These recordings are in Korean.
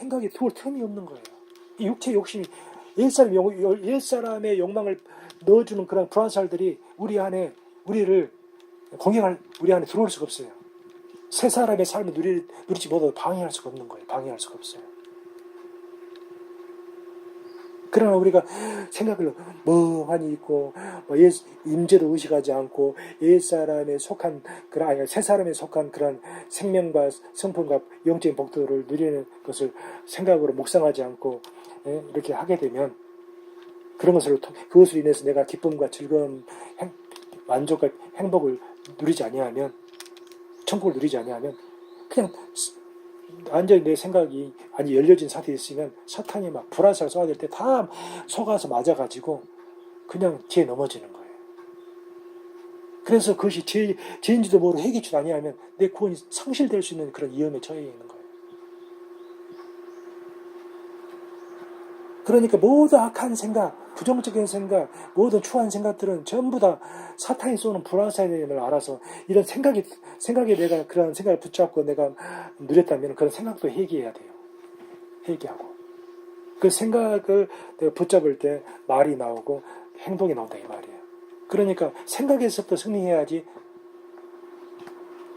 생각이 들어올 틈이 없는 거예요. 이 육체 욕심이 옛사람의 욕망을 넣어주는 그런 불화살들이 우리 안에 우리를 공격할 우리 안에 들어올 수가 없어요. 새 사람의 삶을 누리지 못하고 방해할 수가 없는 거예요. 방해할 수가 없어요. 그러나 우리가 생각을 멍하니 있고 임재도 의식하지 않고 옛사람에 속한 그런 새 사람에 속한 그런 생명과 성품과 영적인 복도를 누리는 것을 생각으로 묵상하지 않고 이렇게 하게 되면 그것으로 인해서 내가 기쁨과 즐거움, 만족과 행복을 누리지 아니하면 천국을 누리지 아니하면 그냥 완전히 내 생각이 열려진 상태에 있으면 사탄이 막 불화살 쏘아댈 때 다 속아서 맞아가지고 그냥 죄에 넘어지는 거예요. 그래서 그것이 죄인지도 모르고 해결치 아니하면 내 구원이 상실될 수 있는 그런 위험에 처해 있는 거예요. 그러니까 모든 악한 생각, 부정적인 생각, 모든 추한 생각들은 전부 다 사탄이 쏘는 불화살임을 알아서 이런 생각에 내가 그런 생각을 붙잡고 내가 누렸다면 그런 생각도 회개해야 돼요. 회개하고. 그 생각을 내가 붙잡을 때 말이 나오고 행동이 나온다 이 말이에요. 그러니까 생각에서부터 승리해야지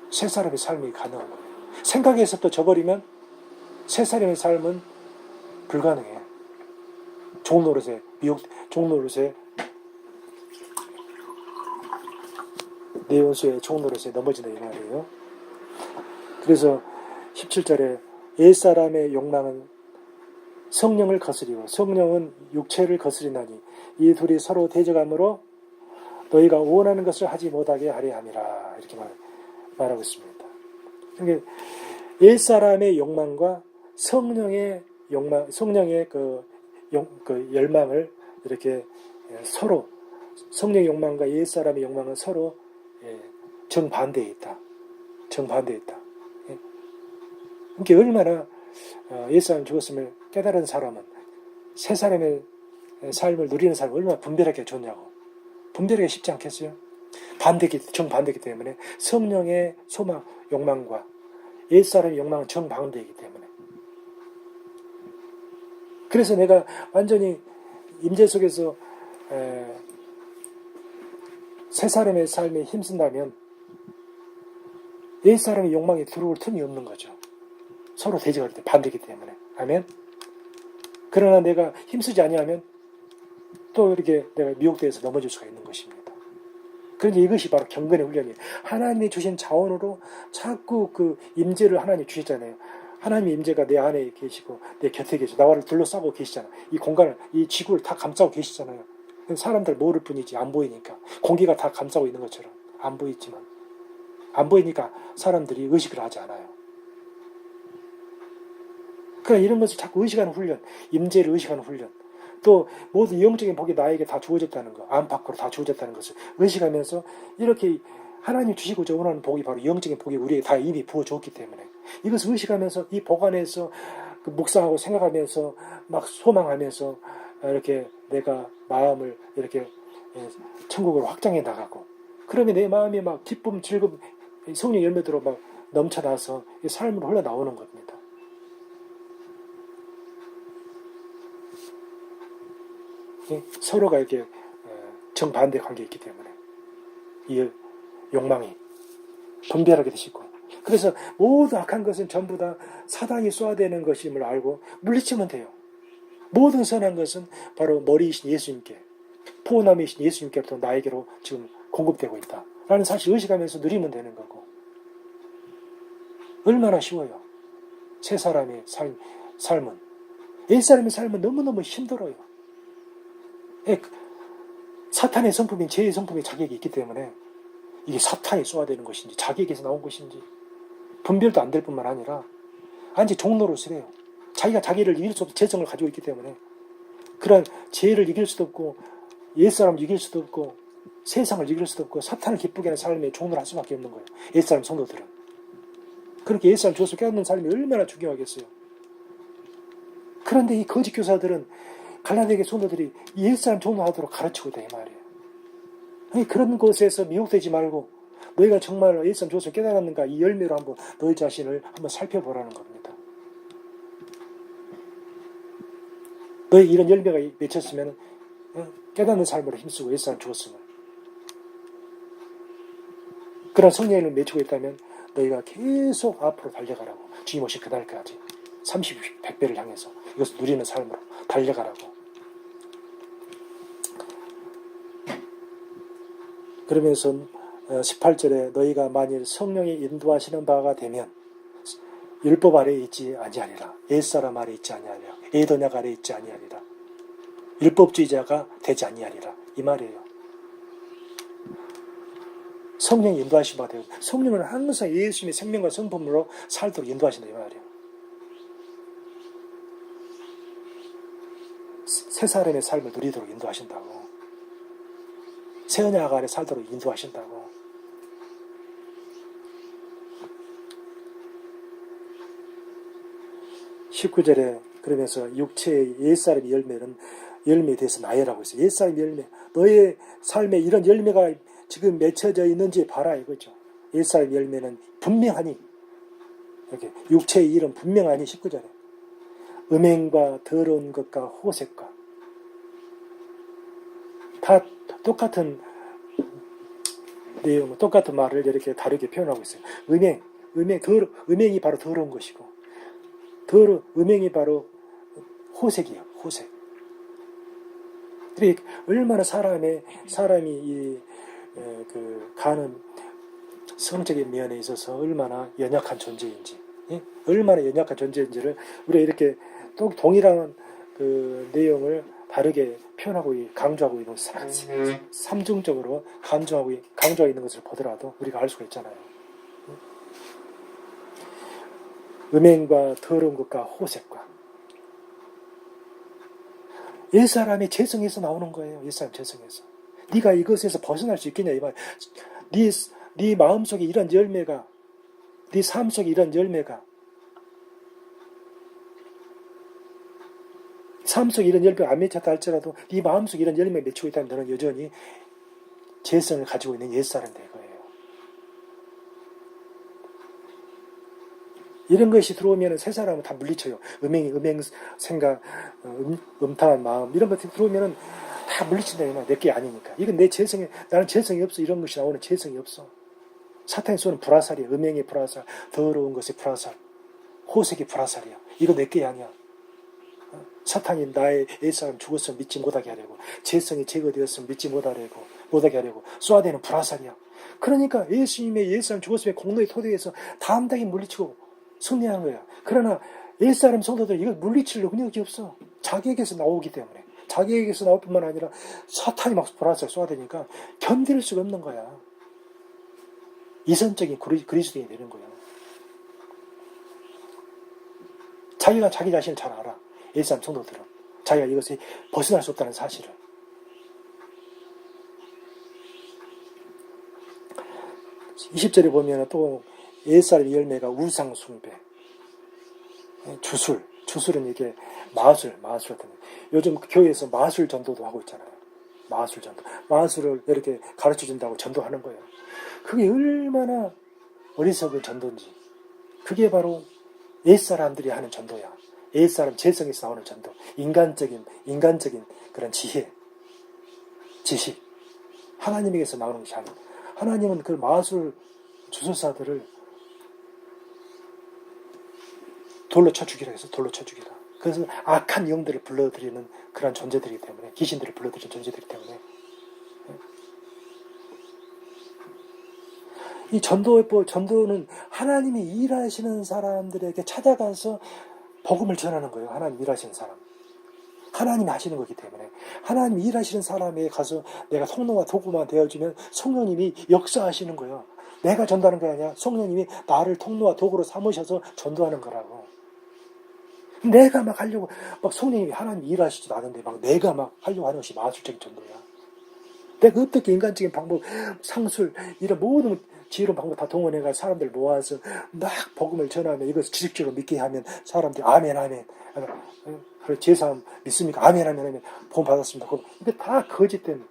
새 사람의 삶이 가능한 거예요. 생각에서부터 져버리면 새 사람의 삶은 불가능해요. 종노릇에 내 원수의 종노릇에 넘어진다 이 말이에요. 그래서 17절에 옛사람의 욕망은 성령을 거스리고 성령은 육체를 거스리나니 이 둘이 서로 대적함으로 너희가 원하는 것을 하지 못하게 하려 함이라 이렇게 말하고 있습니다. 그러니까 옛사람의 욕망과 성령의 욕망, 성령의 그 열망을 이렇게 서로 성령의 욕망과 옛사람의 욕망은 서로 정반대에 있다. 정반대에 있다. 그러니까 얼마나 옛사람 죽었음을 깨달은 사람은 새 사람의 삶을 누리는 사람은 얼마나 분별하게 좋냐고. 분별하기 쉽지 않겠어요? 정반대이기 때문에 성령의 소망, 욕망과 옛사람의 욕망은 정반대이기 때문에 그래서 내가 완전히 임재 속에서 새 사람의 삶에 힘쓴다면 옛 사람의 욕망이 들어올 틈이 없는 거죠. 서로 대적할 때 반대이기 때문에. 아멘. 그러나 내가 힘쓰지 아니하면 또 이렇게 내가 미혹되어서 넘어질 수가 있는 것입니다. 그런데 이것이 바로 경건의 훈련이에요. 하나님이 주신 자원으로 자꾸 그 임재를 하나님이 주셨잖아요. 하나님의 임재가 내 안에 계시고 내 곁에 계시고 나와를 둘러싸고 계시잖아요. 이 공간을, 이 지구를 다 감싸고 계시잖아요. 사람들 모를 뿐이지 안 보이니까. 공기가 다 감싸고 있는 것처럼 안 보이지만 안 보이니까 사람들이 의식을 하지 않아요. 그러니까 이런 것을 자꾸 의식하는 훈련, 임재를 의식하는 훈련, 또 모든 영적인 복이 나에게 다 주어졌다는 것, 안팎으로 다 주어졌다는 것을 의식하면서 이렇게 하나님 주시고자 원하는 복이 바로 영적인 복이 우리에게 다 이미 부어줬기 때문에 이것을 의식하면서 이 복 안에서 묵상하고 생각하면서 막 소망하면서 이렇게 내가 마음을 이렇게 천국으로 확장해 나가고 그러면 내 마음이 막 기쁨, 즐거움, 성령 열매대로 막 넘쳐나서 삶으로 흘러나오는 겁니다. 서로가 이렇게 정반대 관계에 있기 때문에 이 욕망이 분별하게 되시고 그래서 모든 악한 것은 전부 다 사단이 쏘아대는 것임을 알고 물리치면 돼요. 모든 선한 것은 바로 머리이신 예수님께 포함이신 예수님께부터 나에게로 지금 공급되고 있다 라는 사실을 의식하면서 누리면 되는 거고 얼마나 쉬워요. 새 사람의 삶은 옛 사람의 삶은 너무너무 힘들어요. 사탄의 성품인 죄의 성품의 자격이 있기 때문에 이게 사탄이 쏘아대는 것인지 자기에게서 나온 것인지 분별도 안 될 뿐만 아니라 완전히 종노릇을 해요. 자기가 자기를 이길 수 없는 재성을 가지고 있기 때문에 그런 죄를 이길 수도 없고 옛사람을 이길 수도 없고 세상을 이길 수도 없고 사탄을 기쁘게 하는 삶에 종노를 할 수밖에 없는 거예요. 옛사람 성도들은. 그렇게 옛사람 주어서 깨닫는 삶이 얼마나 중요하겠어요. 그런데 이 거짓 교사들은 갈라디아 성도들이 옛사람 종노하도록 가르치고 있다 이 말이에요. 아니, 그런 곳에서 미혹되지 말고 너희가 정말 옛사람 주어서 깨달았는가 이 열매로 한번 너희 자신을 한번 살펴보라는 겁니다. 너의 이런 열매가 맺혔으면 깨닫는 삶으로 힘쓰고 옛사람 죽었으면 그런 성령의 열매 맺히고 있다면 너희가 계속 앞으로 달려가라고. 주님 오실 그날까지 30, 100배를 향해서 이것을 누리는 삶으로 달려가라고. 그러면서 18절에 너희가 만일 성령이 인도하시는 바가 되면 율법 아래에 있지 아니하리라. 옛사람 아래에 있지 아니하리라. 애도냐 아래에 있지 아니하리라. 율법주의자가 되지 아니하리라. 이 말이에요. 성령이 인도하신 바가 되고 성령은 항상 예수님의 생명과 성품으로 살도록 인도하신다 이 말이에요. 새 사람의 삶을 누리도록 인도하신다고. 새 언약 아래 살도록 인도하신다고. (19절에) 그러면서 육체의 옛사람의 열매에 대해서 나열하고 있어요. 옛사람의 열매, 너의 삶에 이런 열매가 지금 맺혀져 있는지 봐라 이거죠. 옛사람의 열매는 분명하니, 이렇게 육체의 일은 분명하니. (19절에) 음행과 더러운 것과 호색과, 다 똑같은 내용, 똑같은 말을 이렇게 다르게 표현하고 있어요. 음행이 바로 더러운 것이고, 음행이 바로 호색이에요. 호색. 그러니까 얼마나 사람이 가는 성적인 면에 있어서 얼마나 연약한 존재인지, 얼마나 연약한 존재인지를 우리가 이렇게 또 동일한 그 내용을 다르게 표현하고 강조하고 있는 삼중적으로 강조하고 있는 것을 보더라도 우리가 알 수가 있잖아요. 음행과 더러운 것과 호색과. 옛사람의 재성에서 나오는 거예요. 옛사람 재성에서. 네가 이것에서 벗어날 수 있겠냐 이 말. 네 마음속에 이런 열매가, 네 삶 속에 이런 열매가, 삶 속에 이런 열매가 안 맺혔다 할지라도 네 마음속에 이런 열매가 맺히고 있다면 너는 여전히 재성을 가지고 있는 옛사람이 될 거예요. 이런 것이 들어오면 새 사람은 다 물리쳐요. 음행 생각, 음탕한 마음, 이런 것들이 들어오면 다 물리친다. 내게 아니니까. 이건 내 재성에, 나는 재성이 없어. 이런 것이 나오는 재성이 없어. 사탄이 쏘는 불화살이야. 음행의 불화살, 더러운 것의 불화살, 호색의 불화살이야. 이거 내게 아니야. 사탄이 나의 옛사람 죽었으면 믿지 못하게 하려고, 재성이 제거되었으면 믿지 못하게 하려고 쏘아대는 불화살이야. 그러니까 예수님의 옛사람 죽었으면 공로의 토대에서 담대하게 물리치고 승리하는 거야. 그러나 옛사람 성도들 이걸 물리칠 능력이 없어. 자기에게서 나오기 때문에. 자기에게서 나올 뿐만 아니라 사탄이 막 불화살 쏘아대니까 견딜 수가 없는 거야. 이선적인 그리스도인이 되는 거야. 자기가 자기 자신을 잘 알아. 옛사람 성도들은 자기가 이것에 벗어날 수 없다는 사실을. (20절에) 보면 또 옛사람의 열매가 우상 숭배, 주술은 이게 마술 같은 거. 요즘 교회에서 마술 전도도 하고 있잖아요. 마술 전도, 마술을 이렇게 가르쳐 준다고 전도하는 거예요. 그게 얼마나 어리석은 전도인지. 그게 바로 옛사람들이 하는 전도야. 옛사람 재성에서 나오는 전도. 인간적인 그런 지혜, 지식, 하나님에게서 나오는 것이 아니에요. 하나님은 그 마술 주술사들을 돌로 쳐 죽이라 해서 돌로 쳐 죽이라. 그래서 악한 영들을 불러들이는 그런 존재들이기 때문에, 귀신들을 불러들이는 존재들이기 때문에, 이 전도는 하나님이 일하시는 사람들에게 찾아가서 복음을 전하는 거예요. 하나님 일하시는 사람. 하나님이 하시는 거기 때문에 하나님이 일하시는 사람에게 가서 내가 통로와 도구만 되어주면 성령님이 역사하시는 거예요. 내가 전도하는 게 아니라 성령님이 나를 통로와 도구로 삼으셔서 전도하는 거라고. 내가 막 하려고, 막 성령님이 하나님이 일하시지도 않은데 막 내가 막 하려고 하는 것이 마술적인 전도야. 내가 어떻게 인간적인 방법, 상술, 이런 모든 지혜로운 방법 다 동원해가 사람들 모아서 막 복음을 전하면 이것을 지식적으로 믿게 하면 사람들이 아멘. 그래, 제사 믿습니까? 아멘. 복음 받았습니다. 이게 다 거짓된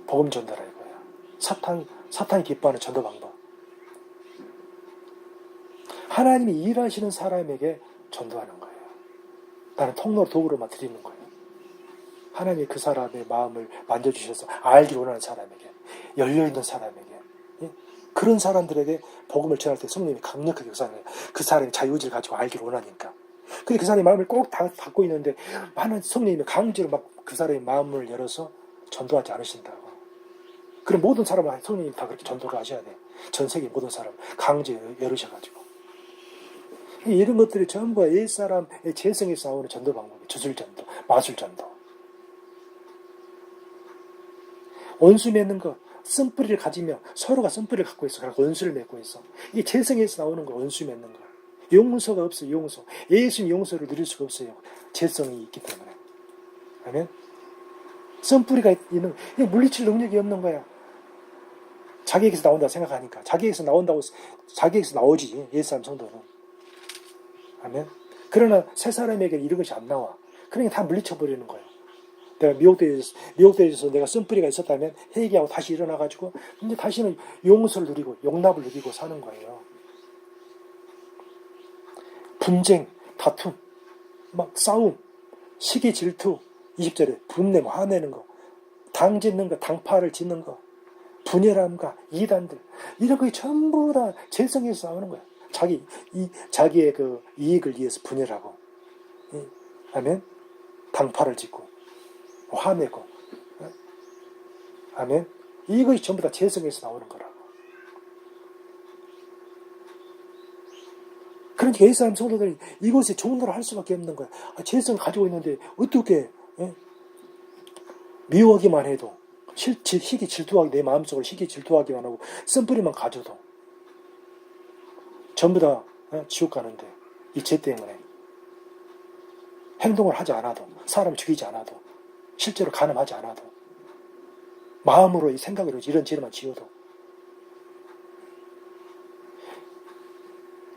복음 전도라 이거야. 사탄이 기뻐하는 전도 방법. 하나님이 일하시는 사람에게 전도하는 거예요. 나는 통로 도구로만 드리는 거예요. 하나님이 그 사람의 마음을 만져주셔서 알기 원하는 사람에게, 열려있는 사람에게, 예? 그런 사람들에게 복음을 전할 때 성령님이 강력하게 역사해요. 그 사람이 자유의지를 가지고 알기를 원하니까. 근데 그 사람의 마음을 꼭 닫고 있는데 많은 성령님이 강제로 막 그 사람의 마음을 열어서 전도하지 않으신다고. 그럼 모든 사람을 성령님이 다 그렇게 전도를 하셔야 돼. 전 세계 모든 사람 강제 열으셔가지고. 이런 것들이 전부 옛사람의 재성에서 나오는 전도 방법이에요. 주술전도, 마술전도. 원수 맺는 거, 쓴뿌리를 가지며 서로가 쓴뿌리를 갖고 있어. 그래서 원수를 맺고 있어. 이게 재성에서 나오는 거, 원수 맺는 거. 용서가 없어요, 용서. 예수님 용서를 누릴 수가 없어요. 재성이 있기 때문에. 아멘? 쓴뿌리가 있는, 이게 물리칠 능력이 없는 거야. 자기에게서 나온다고 생각하니까. 자기에게서 나온다고, 자기에게서 나오지, 옛사람 성도는. 아멘? 그러나 새 사람에게 이런 것이 안 나와. 그러니까 다 물리쳐버리는 거예요. 내가 미혹되어서 내가 쓴뿌리가 있었다면 회개하고 다시 일어나가지고 이제 다시는 용서를 누리고 용납을 누리고 사는 거예요. 분쟁, 다툼, 막 싸움, 시기 질투, 20절에 분냄, 화내는 거, 당 짓는 거, 당파를 짓는 거, 분열함과 이단들, 이런 거 전부 다 재성에서 나오는 거야. 자기의 그 이익을 위해서 분열하고, 아멘? 당파를 짓고, 화내고, 아멘? 이것이 전부 다 재성에서 나오는 거라고. 그러니까 옛사람 성도들이 이것에 종로를 할 수밖에 없는 거야. 재성을 가지고 있는데 어떻게 미워하기만 해도 희귀 질투하기, 내 마음속으로 희귀 질투하기만 하고 쓴뿌리만 가져도 전부 다 지옥 가는데 이 죄 때문에 행동을 하지 않아도, 사람을 죽이지 않아도, 실제로 간음하지 않아도, 마음으로 이 생각으로 이런 죄만 지어도.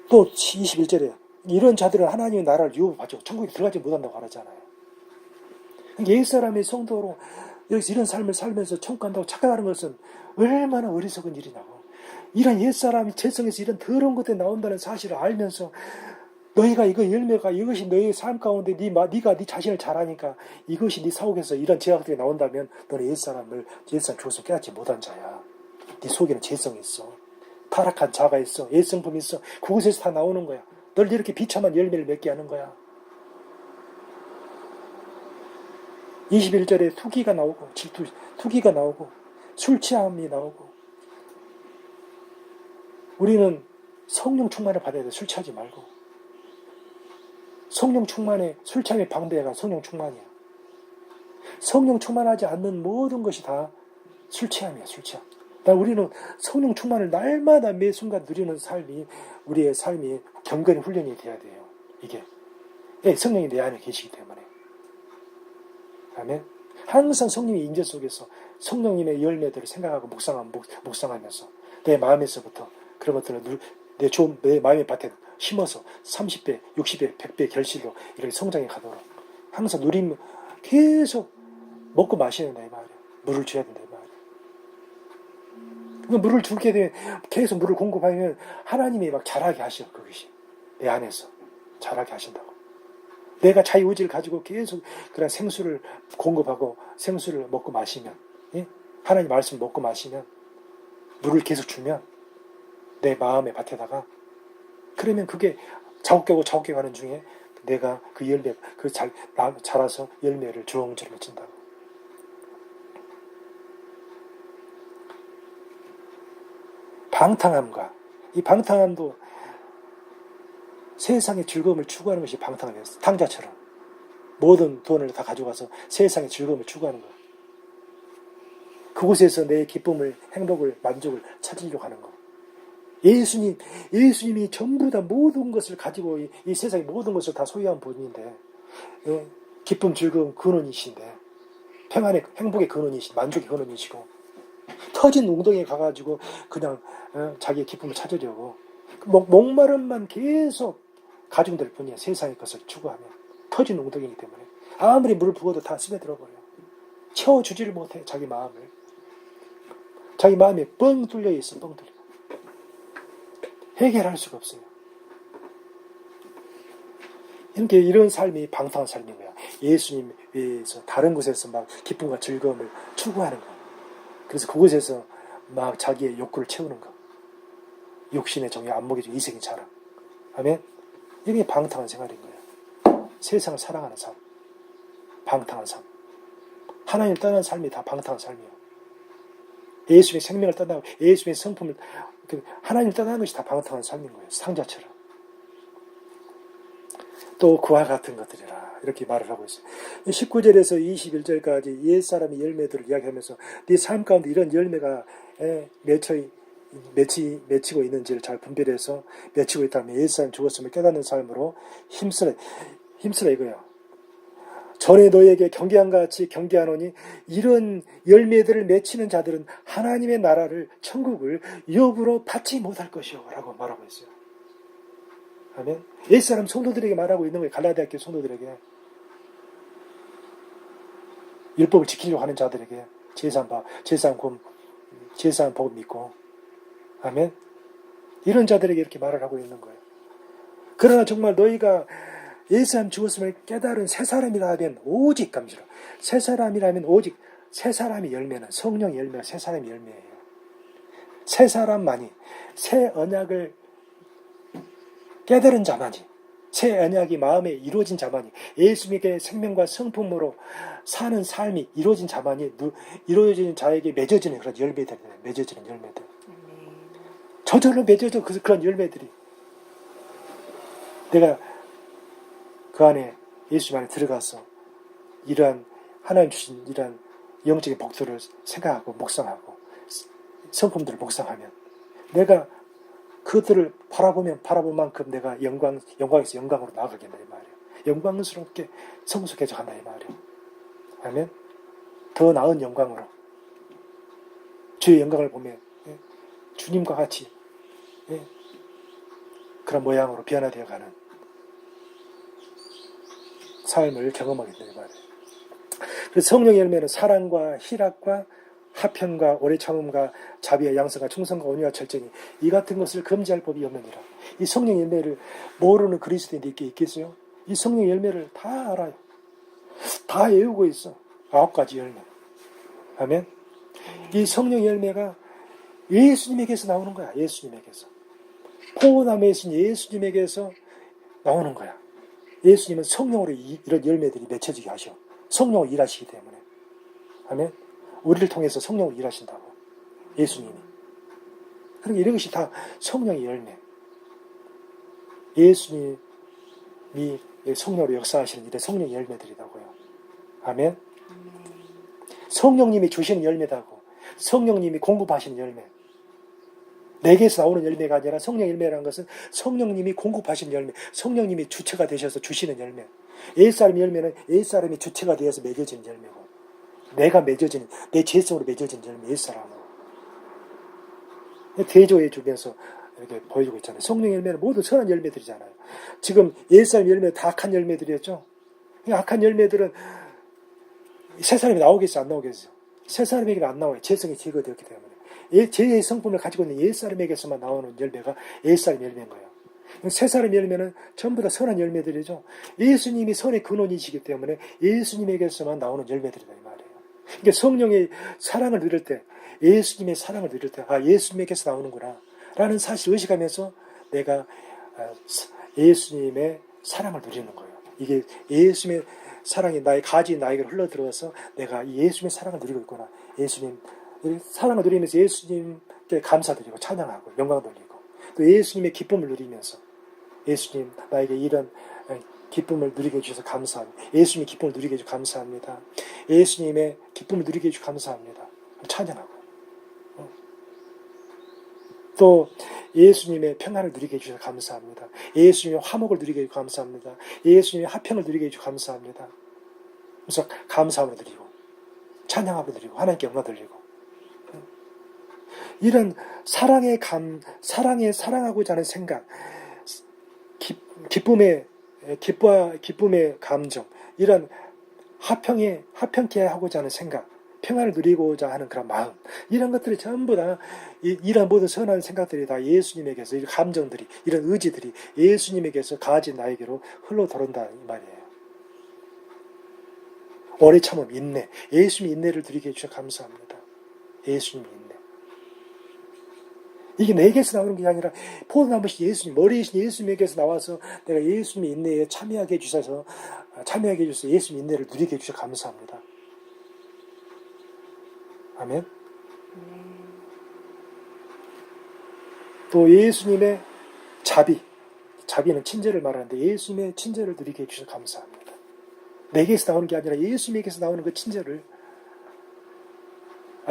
또 21절에 이런 자들은 하나님의 나라를 유업하죠. 천국에 들어가지 못한다고 하잖아요. 옛사람의 성도로 여기서 이런 삶을 살면서 천국 간다고 착각하는 것은 얼마나 어리석은 일이냐고. 이런 옛사람이 재성에서 이런 더러운 것들이 나온다는 사실을 알면서 너희가 이거 열매가 이것이 너희의 삶 가운데 네가 네 자신을 잘 아니까 이것이 네 사옥에서 이런 죄악들이 나온다면 너는 옛사람 죽어서 깨닫지 못한 자야. 네 속에는 재성이 있어. 타락한 자가 있어. 옛성품이 있어. 그곳에서 다 나오는 거야. 널 이렇게 비참한 열매를 맺게 하는 거야. 21절에 투기가 나오고 투기가 나오고 술 취함이 나오고. 우리는 성령 충만을 받아야 돼. 술 취하지 말고. 성령 충만에 술 취함의 방대가 성령 충만이야. 성령 충만하지 않는 모든 것이 다 술 취함이야. 술 취함. 우리는 성령 충만을 날마다 매 순간 누리는 삶이 우리의 삶이 경건의 훈련이 돼야 돼요. 이게 성령이 내 안에 계시기 때문에. 아멘. 항상 성령의 인재 속에서 성령님의 열매들을 생각하고 묵상하면서 내 마음에서부터 그런 것들을 내 마음의 밭에 심어서 30배, 60배, 100배 결실로 이렇게 성장해 가도록 항상 계속 먹고 마시는 내 말이에요. 물을 줘야 된다. 물을 주게 되면 계속 물을 공급하면 하나님이 막 자라게 하셔. 그것이 내 안에서 자라게 하신다고. 내가 자유의지를 가지고 계속 그런 생수를 공급하고 생수를 먹고 마시면, 하나님 말씀을 먹고 마시면, 물을 계속 주면 내 마음의 밭에다가, 그러면 그게 자욱되고 자욱해가는 중에 내가 그 열매, 자라서 열매를 주렁주렁 맺힌다고. 방탕함과, 이 방탕함도 세상의 즐거움을 추구하는 것이 방탕함이에요. 탕자처럼 모든 돈을 다 가져가서 세상의 즐거움을 추구하는 거예요. 그곳에서 내 기쁨을, 행복을, 만족을 찾으려고 하는 거. 예수님이 전부 다 모든 것을 가지고 이 세상의 모든 것을 다 소유한 분인데, 기쁨, 즐거움 근원이신데, 평안의, 행복의 근원이신, 만족의 근원이시고, 터진 웅덩이에 가가지고 그냥 자기의 기쁨을 찾으려고 목마름만 계속 가지고 될 뿐이야. 세상의 것을 추구하면 터진 웅덩이이기 때문에 아무리 물을 부어도 다 스며들어버려. 채워주지를 못해. 자기 마음을. 자기 마음이 뻥 뚫려 있어. 뻥 뚫려. 해결할 수가 없어요. 이렇게 이런 삶이 방탕한 삶인 거야. 예수님 위해서 다른 곳에서 막 기쁨과 즐거움을 추구하는 거. 그래서 그곳에서 막 자기의 욕구를 채우는 거. 욕심의 정의, 안목의 정의, 이색의 자랑. 아멘. 이게 방탕한 생활인 거예요. 세상을 사랑하는 삶. 방탕한 삶. 하나님을 떠난 삶이 다 방탕한 삶이에요. 예수의 생명을 떠나고 예수의 성품을 하나님을 떠나는 것이 다 방탕한 삶인 거예요. 상자처럼. 또 그와 같은 것들이라 이렇게 말을 하고 있어요. 19절에서 21절까지 옛사람의 열매들을 이야기하면서 네 삶 가운데 이런 열매가 맺히고 있는지를 잘 분별해서 맺히고 있다면 옛사람 죽었음을 깨닫는 삶으로 힘쓰라 이거예요. 전에 너에게 경계함과 같이 경계하노니 이런 열매들을 맺히는 자들은 하나님의 나라를 천국을 유업으로 받지 못할 것이요 라고 말하고 있어요. 아멘. 옛사람 성도들에게 말하고 있는 거예요. 갈라디아 교회 성도들에게. 율법을 지키려고 하는 자들에게 제사한 법 믿고. 아멘. 이런 자들에게 이렇게 말을 하고 있는 거예요. 그러나 정말 너희가 옛사람 죽었음을 깨달은 새 사람이라면 오직 감시라. 새 사람이라면 오직 새 사람의 열매는 성령의 열매가 새 사람의 열매예요. 새 사람만이 새 언약을 깨달은 자만이 새 언약이 마음에 이루어진 자만이 예수님의 생명과 성품으로 사는 삶이 이루어진 자만이 이루어진 자에게 맺어지는 그런 열매들이에요. 맺어지는 열매들. 저절로 맺어져 그런 열매들이 내가 그 안에 예수님 안에 들어가서 이러한 하나님 주신 이러한 영적인 복들을 생각하고 묵상하고 성품들을 묵상하면 내가 그들을 바라본 만큼 내가 영광에서 영광으로 나아가겠다 이 말이에요. 영광스럽게 성숙해져 간다 이 말이에요. 아멘. 더 나은 영광으로 주의 영광을 보며 주님과 같이 그런 모양으로 변화되어 가는 삶을 경험하겠다 이 말이에요. 그래서 성령의 열매는 사랑과 희락과 화평과 오래 참음과 자비와 양성과 충성과 온유와 절제니 이 같은 것을 금지할 법이 없느니라. 이 성령 열매를 모르는 그리스도인이 있겠어요? 이 성령 열매를 다 알아요. 다 외우고 있어. 9가지 열매. 아멘. 이 성령 열매가 예수님에게서 나오는 거야. 예수님에게서. 포도나무에 있는 예수님에게서 나오는 거야. 예수님은 성령으로 이런 열매들이 맺혀지게 하셔. 성령으로 일하시기 때문에. 아멘. 우리를 통해서 성령으로 일하신다고. 예수님이. 그러니까 이런 것이 다 성령의 열매. 예수님이 성령으로 역사하시는 이런 성령의 열매들이라고요. 아멘. 성령님이 주시는 열매다고. 성령님이 공급하시는 열매. 내게서 나오는 열매가 아니라 성령 열매라는 것은 성령님이 공급하시는 열매. 성령님이 주체가 되셔서 주시는 열매. 옛사람 열매는 옛사람이 주체가 되어서 맺어지는 열매고. 내가 맺어지는, 내 죄성으로 맺어진 열매, 옛사람으로. 대조해 주면서 이렇게 보여주고 있잖아요. 성령 열매는 모두 선한 열매들이잖아요. 지금 옛사람 열매는 다 악한 열매들이었죠. 악한 열매들은 새 사람이 나오겠어, 안 나오겠어? 새 사람에게 안 나와요. 죄성이 제거되었기 때문에. 죄의 성품을 가지고 있는 옛사람에게서만 나오는 열매가 옛사람 열매인 거예요. 새 사람 열매는 전부 다 선한 열매들이죠. 예수님이 선의 근원이시기 때문에 예수님에게서만 나오는 열매들이다 이 말이에요. 그러니까 성령의 사랑을 누릴 때, 예수님의 사랑을 누릴 때, 아 예수님에게서 나오는구나 라는 사실을 의식하면서 내가 예수님의 사랑을 누리는 거예요. 이게 예수님의 사랑이 나의 가지 나에게로 흘러들어와서 내가 이 예수님의 사랑을 누리고 있구나. 예수님 사랑을 누리면서 예수님께 감사드리고 찬양하고 영광 돌리고 또 예수님의 기쁨을 누리면서 예수님 나에게 이런 기쁨을 누리게 해주셔서 감사합니다. 예수님의 기쁨을 누리게 해주셔서 감사합니다. 예수님의 기쁨을 누리게 해주셔서 감사합니다. 찬양하고 또 예수님의 평안을 누리게 해주셔서 감사합니다. 예수님의 화목을 누리게 해주셔서 감사합니다. 예수님의 화평을 누리게 해주셔서 감사합니다. 그래서 감사함으로 드리고 찬양함으로 드리고 하나님께 영광 돌리고 이런 사랑하고자 하는 생각, 기쁨의 감정, 이런 화평케 하고자 하는 생각, 평안을 누리고자 하는 그런 마음, 이런 것들이 전부 다 이런 모든 선한 생각들이 다 예수님에게서, 이 감정들이, 이런 의지들이 예수님에게서 가진 나에게로 흘러 들어온다 이 말이에요. 오래 참음, 인내. 예수님이 인내를 드리게 해주셔서 감사합니다. 예수님이 인내. 이게 내게서 나오는 게 아니라 포도나무신 예수님, 머리이신 예수님에게서 나와서 내가 예수님의 인내에 참여하게 해주셔서 예수님 인내를 누리게 해주셔서 감사합니다. 아멘. 또 예수님의 자비는 친절을 말하는데 예수님의 친절을 누리게 해주셔서 감사합니다. 내게서 나오는 게 아니라 예수님에게서 나오는 그 친절을,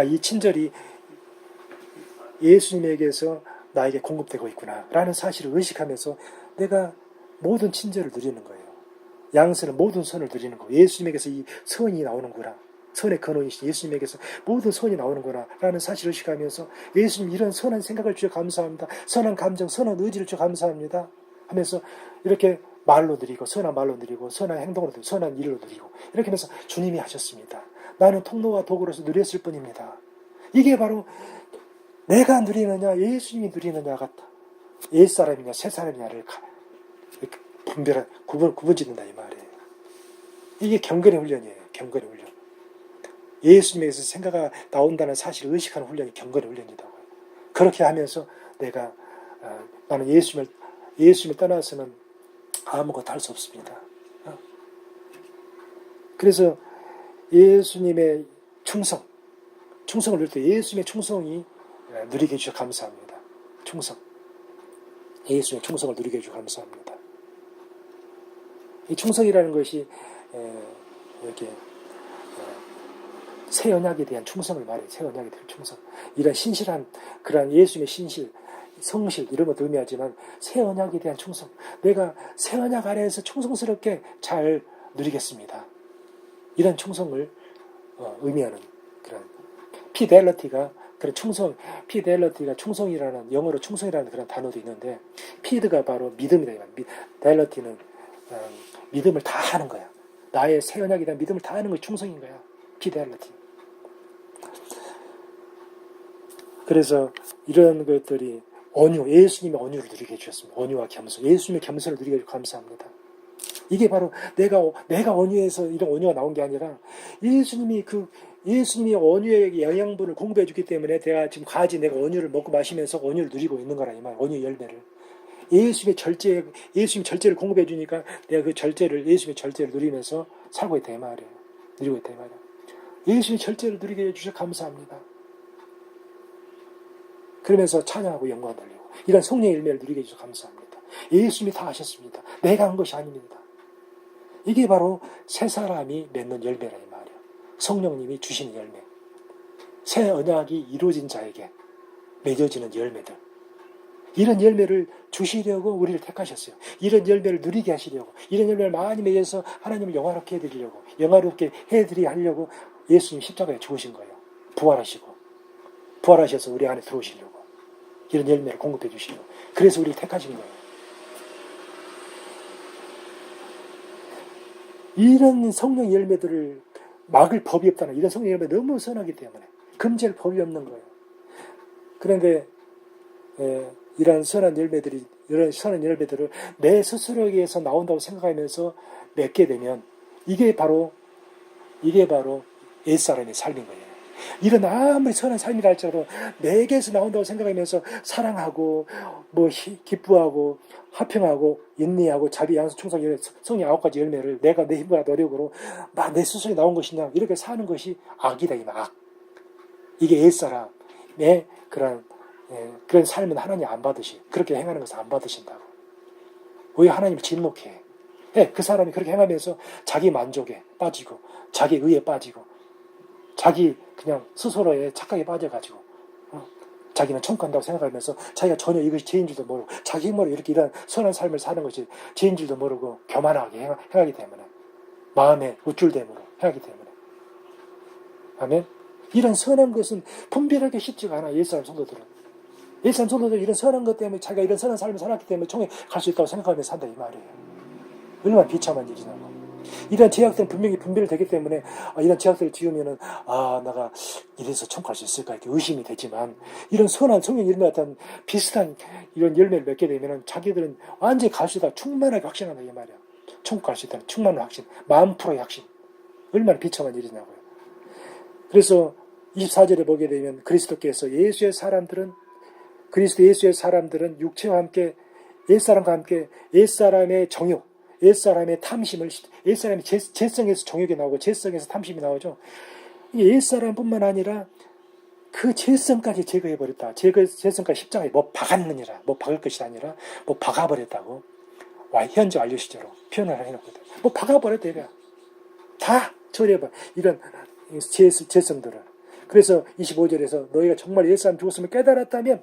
이 친절이 예수님에게서 나에게 공급되고 있구나 라는 사실을 의식하면서 내가 모든 친절을 누리는 거예요. 양선은 모든 선을 누리는 거예요. 예수님에게서 이 선이 나오는구나, 선의 근원이신 예수님에게서 모든 선이 나오는구나 라는 사실을 의식하면서 예수님 이런 선한 생각을 주셔서 감사합니다, 선한 감정, 선한 의지를 주셔서 감사합니다 하면서 이렇게 말로 드리고, 선한 말로 드리고, 선한 행동으로 드리고, 선한 일로 드리고, 이렇게 하면서 주님이 하셨습니다. 나는 통로와 도구로서 누렸을 뿐입니다. 이게 바로 내가 누리느냐 예수님이 누리느냐 같다. 옛사람이냐 새사람이냐를 구분 짓는다 이 말이에요. 이게 경건의 훈련이에요. 경건의 훈련. 예수님에게서 생각이 나온다는 사실을 의식하는 훈련이 경건의 훈련이라고요. 그렇게 하면서 내가 나는 예수님을 떠나서는 아무것도 할 수 없습니다. 그래서 예수님의 충성을 누릴 때 예수님의 충성이 누리게 해주셔서 감사합니다. 예수님의 충성을 누리게 해주셔서 감사합니다. 이 충성이라는 것이 이렇게 새 언약에 대한 충성을 말해요. 새 언약에 대한 충성. 이런 신실한 그런 예수님의 신실, 성실 이런 것도 의미하지만 새 언약에 대한 충성. 내가 새 언약 아래에서 충성스럽게 잘 누리겠습니다. 이런 충성을 의미하는 그런 피델러티가 그런 피델러티가 충성이라는, 영어로 충성이라는 그런 단어도 있는데, 피드가 바로 믿음이다. 델러티는 믿음을 다 하는 거야. 나의 새 언약에 대한 믿음을 다 하는 것이 충성인 거야. 피델러티. 그래서 이런 것들이 예수님의 언유를 누리게 해주셨습니다. 언유와 겸손. 예수님의 겸손을 누리게 해주셔서 감사합니다. 이게 바로 내가 언유에서 이런 언유가 나온 게 아니라 예수님이 언유의 영양분을 공급해 주기 때문에 내가 지금 내가 언유를 먹고 마시면서 언유를 누리고 있는 거라 이 말. 언유 열매를. 예수님이 절제를 공급해 주니까 내가 예수님의 절제를 누리면서 살고 있다 이 말이에요. 누리고 있다 이 말이에요. 예수님의 절제를 누리게 해주셔서 감사합니다. 그러면서 찬양하고 영광 돌리고 이런 성령의 열매를 누리게 해주셔서 감사합니다. 예수님이 다 하셨습니다. 내가 한 것이 아닙니다. 이게 바로 새 사람이 맺는 열매라 이 말이에요. 성령님이 주시는 열매. 새 언약이 이루어진 자에게 맺어지는 열매들. 이런 열매를 주시려고 우리를 택하셨어요. 이런 열매를 누리게 하시려고, 이런 열매를 많이 맺어서 하나님을 영화롭게 해드리려고, 영화롭게 하려고 예수님 십자가에 죽으신 거예요. 부활하셔서 우리 안에 들어오시려고, 이런 열매를 공급해 주시려고. 그래서 우리를 택하신 거예요. 이런 성령 열매들을 막을 법이 없다는, 이런 성령 열매 너무 선하기 때문에 금지할 법이 없는 거예요. 그런데 이런 선한 열매들을 내 스스로에게서 나온다고 생각하면서 맺게 되면 이게 바로 옛사람의 삶인 거예요. 이런 아무리 선한 삶이라 할지라도 내게서 나온다고 생각하면서 사랑하고 기뻐하고 화평하고 인내하고 자비, 양선, 충성, 성령 9가지 열매를 내가 내 힘과 노력으로 막 내 스스로 나온 것이냐 이렇게 사는 것이 악이다 이 말. 악. 이게 옛사람의 그런 삶은 하나님 안 받으시. 그렇게 행하는 것을 안 받으신다고. 왜 하나님을 진노해? 그 사람이 그렇게 행하면서 자기 만족에 빠지고 자기 의에 빠지고 자기 그냥 스스로의 착각에 빠져가지고 자기는 천국 간다고 생각하면서 자기가 전혀 이것이 죄인 줄도 모르고 자기 힘으로 이렇게 이런 선한 삶을 사는 것이 죄인 줄도 모르고 교만하게 행하기 때문에 마음에 우쭐됨으로 행하기 때문에 아멘. 이런 선한 것은 분별하기 쉽지가 않아. 옛사람 성도들은 이런 선한 것 때문에 자기가 이런 선한 삶을 살았기 때문에 총에 갈 수 있다고 생각하면서 산다 이 말이에요. 얼마나 비참한 일이냐고. 이런 제약들은 분명히 분별되기 때문에 이런 제약들을 지으면은 내가 이래서 천국갈 수 있을까 이렇게 의심이 되지만 이런 선한 성령 열매 같은 비슷한 이런 열매를 맺게 되면은 자기들은 완전히 갈 수 있다 충만하게 확신한다 이 말이야. 천국 갈 수 있다는 충만한 확신, 10,000%의 확신. 얼마나 비참한 일이냐고요. 그래서 24절에 보게 되면 그리스도 예수의 사람들은 육체와 함께 옛사람과 함께 옛사람의 정욕, 옛사람의 탐심을, 옛사람의 죄성에서 정욕이 나오고 죄성에서 탐심이 나오죠. 이게 옛사람뿐만 아니라 그 죄성까지 제거해버렸다. 죄성까지 십자가에 못 박았느니라. 못 박을 것이 아니라 못 박아버렸다고. 현재 완료 시제로 표현을 해놓거든. 뭐 박아버렸다 이거야. 다 처리해봐. 이런 죄성들을. 그래서 25절에서 너희가 정말 옛사람 죽었음을 깨달았다면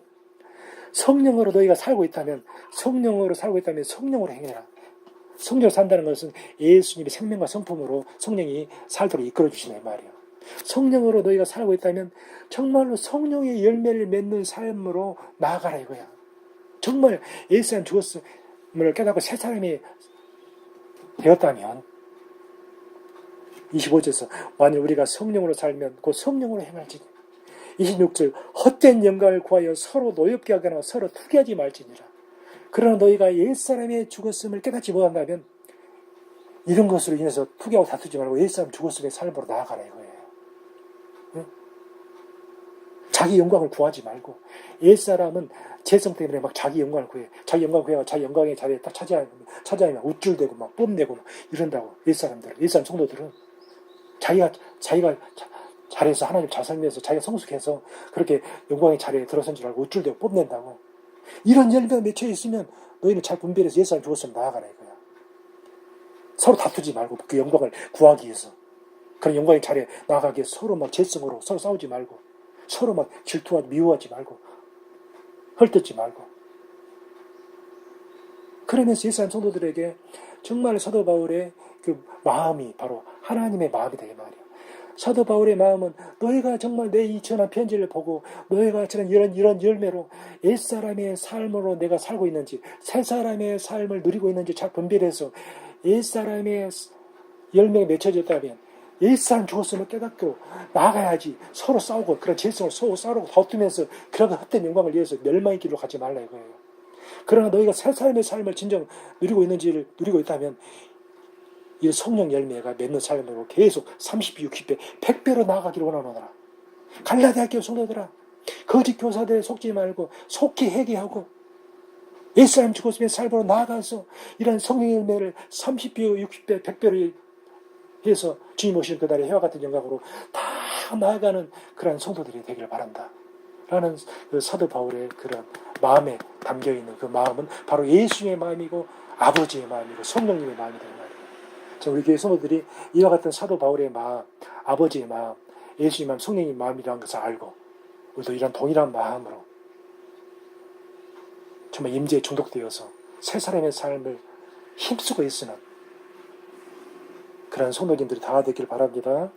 성령으로 너희가 살고 있다면 성령으로 행해라. 성령으로 산다는 것은 예수님의 생명과 성품으로 성령이 살도록 이끌어주시는 말이에요. 성령으로 너희가 살고 있다면 정말로 성령의 열매를 맺는 삶으로 나아가라 이거야. 정말 예수님 죽었음을 깨닫고 새 사람이 되었다면 25절에서 만일 우리가 성령으로 살면 곧 성령으로 행할지니 26절 헛된 영광을 구하여 서로 노엽게 하거나 서로 투기하지 말지니라. 그러나 너희가 옛사람의 죽었음을 깨닫지 못한다면 이런 것으로 인해서 투기하고 다투지 말고 옛사람 죽었음의 삶으로 나아가라 이거예요. 응? 자기 영광을 구하지 말고 옛사람은 재성 때문에 막 자기 영광을 구해. 자기 영광을 구해가 자기 영광의 자리에 딱 차지하면 우쭐대고 막 뽐내고 막 이런다고. 옛사람 성도들은 자기가 잘해서 하나님 잘 살면서 자기가 성숙해서 그렇게 영광의 자리에 들어선 줄 알고 우쭐대고 뽐낸다고. 이런 열매가 맺혀 있으면 너희는 잘 분별해서 옛사람 죽었으면 나아가라 이거야. 서로 다투지 말고 그 영광을 구하기 위해서 그런 영광의 자리에 나아가기 위해서 서로 막 재성으로 서로 싸우지 말고 서로 막 질투하지 미워하지 말고 헐뜯지 말고 그러면서 옛사람 성도들에게 정말 사도 바울의 그 마음이 바로 하나님의 마음이다 이 말이야. 사도 바울의 마음은 너희가 정말 내 이 전한 편지를 보고 너희가 저런 이런 열매로 옛사람의 삶으로 내가 살고 있는지 새 사람의 삶을 누리고 있는지 잘 분별해서 옛사람의 열매가 맺혀졌다면 옛사람 죽었음을 깨닫고 나가야지. 서로 싸우고 그런 죄성을 서로 싸우고 다투면서 그런 헛된 영광을 위해서 멸망의 길로 가지 말라 이거예요. 그러나 너희가 새 사람의 삶을 진정 누리고 있는지를 누리고 있다면 이 성령 열매가 맺는 삶으로 계속 30배, 60배, 100배로 나아가기를 원하노라. 갈라디아 교회 성도들아, 거짓 교사들에 속지 말고 속히 회개하고 옛사람 죽었으면 삶으로 나아가서 이런 성령 열매를 30배, 60배, 100배로 해서 주님 오시는 그날의 해와 같은 영광으로 다 나아가는 그런 성도들이 되기를 바란다. 라는 그 사도 바울의 그런 마음에 담겨있는 그 마음은 바로 예수의 마음이고 아버지의 마음이고 성령님의 마음이다. 우리 교회 성도들이 이와 같은 사도 바울의 마음, 아버지의 마음, 예수의 마음, 성령의 마음이라는 것을 알고 우리도 이런 동일한 마음으로 정말 임재에 중독되어서 새 사람의 삶을 힘쓰고 있으는 그런 성도님들이 다 되길 바랍니다.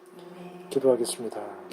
기도하겠습니다.